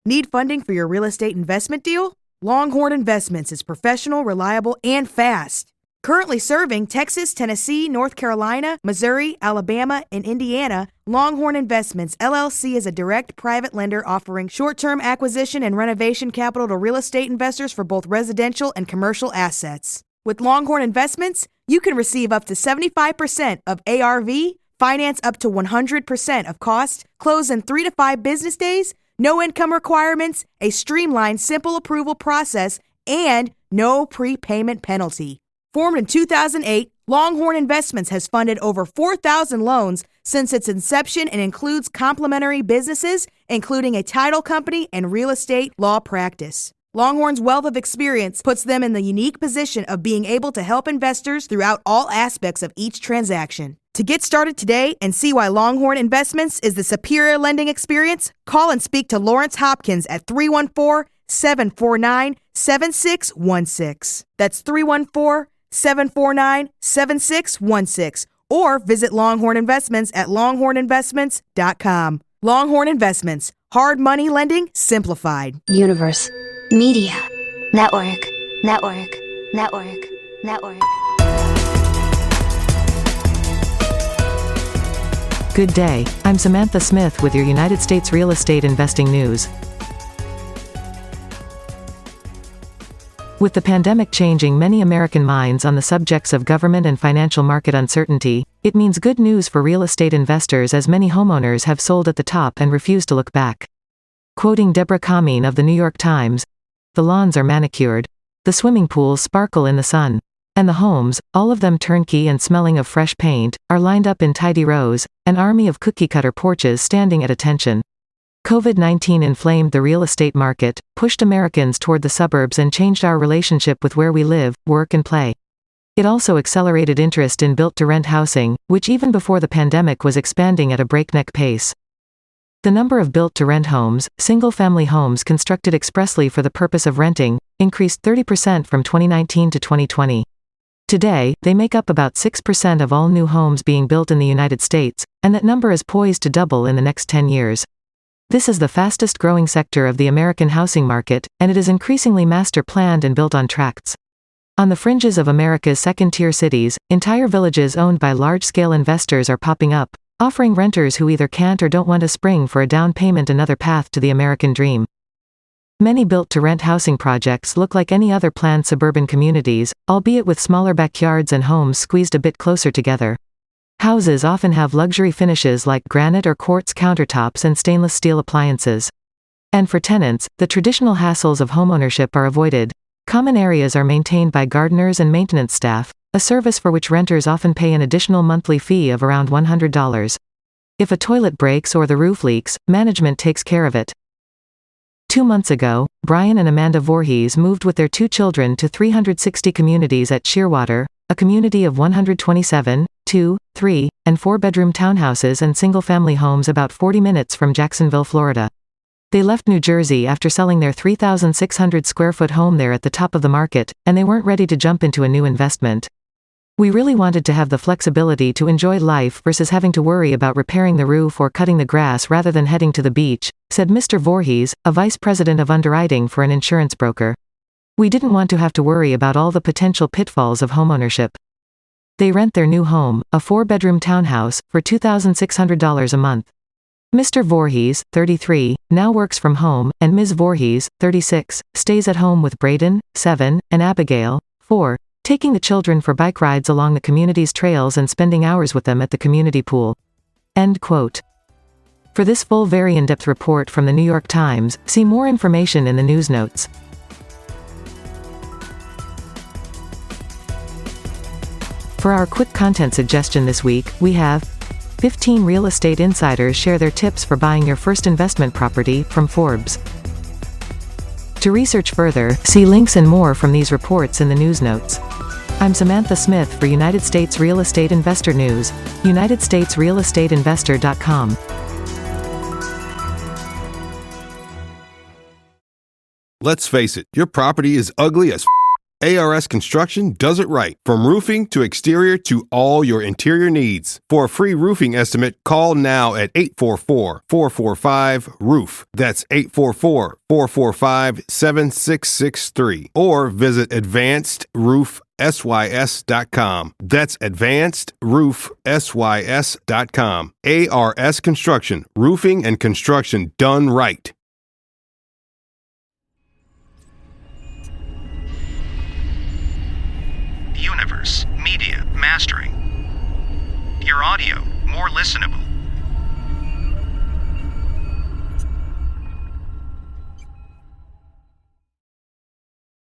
Need funding for your real estate investment deal? Longhorn Investments is professional, reliable, and fast. Currently serving Texas, Tennessee, North Carolina, Missouri, Alabama, and Indiana, Longhorn Investments, LLC is a direct private lender offering short-term acquisition and renovation capital to real estate investors for both residential and commercial assets. With Longhorn Investments, you can receive up to 75% of ARV, finance up to 100% of cost, close in 3 to 5 business days, no income requirements, a streamlined, simple approval process, and no prepayment penalty. Formed in 2008, Longhorn Investments has funded over 4,000 loans since its inception and includes complementary businesses, including a title company and real estate law practice. Longhorn's wealth of experience puts them in the unique position of being able to help investors throughout all aspects of each transaction. To get started today and see why Longhorn Investments is the superior lending experience, call and speak to Lawrence Hopkins at 314-749-7616. That's 314-749-7616. Or visit Longhorn Investments at longhorninvestments.com. Longhorn Investments. Hard money lending simplified. Universe. Media. Network. Network. Network. Network. Good day, I'm Samantha Smith with your United States real estate investing news. With the pandemic changing many American minds on the subjects of government and financial market uncertainty, it means good news for real estate investors as many homeowners have sold at the top and refuse to look back. Quoting Deborah Kameen of the New York Times, "The lawns are manicured, the swimming pools sparkle in the sun, and the homes, all of them turnkey and smelling of fresh paint, are lined up in tidy rows, an army of cookie-cutter porches standing at attention." COVID-19 inflamed the real estate market, pushed Americans toward the suburbs and changed our relationship with where we live, work and play. It also accelerated interest in built-to-rent housing, which even before the pandemic was expanding at a breakneck pace. The number of built-to-rent homes, single-family homes constructed expressly for the purpose of renting, increased 30% from 2019 to 2020. Today, they make up about 6% of all new homes being built in the United States, and that number is poised to double in the next 10 years. This is the fastest growing sector of the American housing market, and it is increasingly master-planned and built on tracts. On the fringes of America's second-tier cities, entire villages owned by large-scale investors are popping up, offering renters who either can't or don't want to spring for a down payment another path to the American dream. Many built-to-rent housing projects look like any other planned suburban communities, albeit with smaller backyards and homes squeezed a bit closer together. Houses often have luxury finishes like granite or quartz countertops and stainless steel appliances. And for tenants, the traditional hassles of homeownership are avoided. Common areas are maintained by gardeners and maintenance staff, a service for which renters often pay an additional monthly fee of around $100. If a toilet breaks or the roof leaks, management takes care of it. 2 months ago, Brian and Amanda Voorhees moved with their 2 children to 360 communities at Shearwater, a community of 127, 2, 3, and 4-bedroom townhouses and single-family homes about 40 minutes from Jacksonville, Florida. They left New Jersey after selling their 3,600-square-foot home there at the top of the market, and they weren't ready to jump into a new investment. "We really wanted to have the flexibility to enjoy life versus having to worry about repairing the roof or cutting the grass rather than heading to the beach," said Mr. Voorhees, a vice president of underwriting for an insurance broker. "We didn't want to have to worry about all the potential pitfalls of homeownership." They rent their new home, a 4-bedroom townhouse, for $2,600 a month. Mr. Voorhees, 33, now works from home, and Ms. Voorhees, 36, stays at home with Braden, 7, and Abigail, 4, taking the children for bike rides along the community's trails and spending hours with them at the community pool. End quote. For this full very in-depth report from the New York Times, see more information in the news notes. For our quick content suggestion this week, we have 15 real estate insiders share their tips for buying your first investment property, from Forbes. To research further, see links and more from these reports in the news notes. I'm Samantha Smith for United States Real Estate Investor News, UnitedStatesRealEstateInvestor.com. Let's face it, your property is ugly as ARS Construction does it right. From roofing to exterior to all your interior needs. For a free roofing estimate, call now at 844-445-ROOF. That's 844-445-7663. Or visit AdvancedRoofSYS.com. That's AdvancedRoofSYS.com. ARS Construction. Roofing and construction done right. Universe Media Mastering. Your audio more listenable.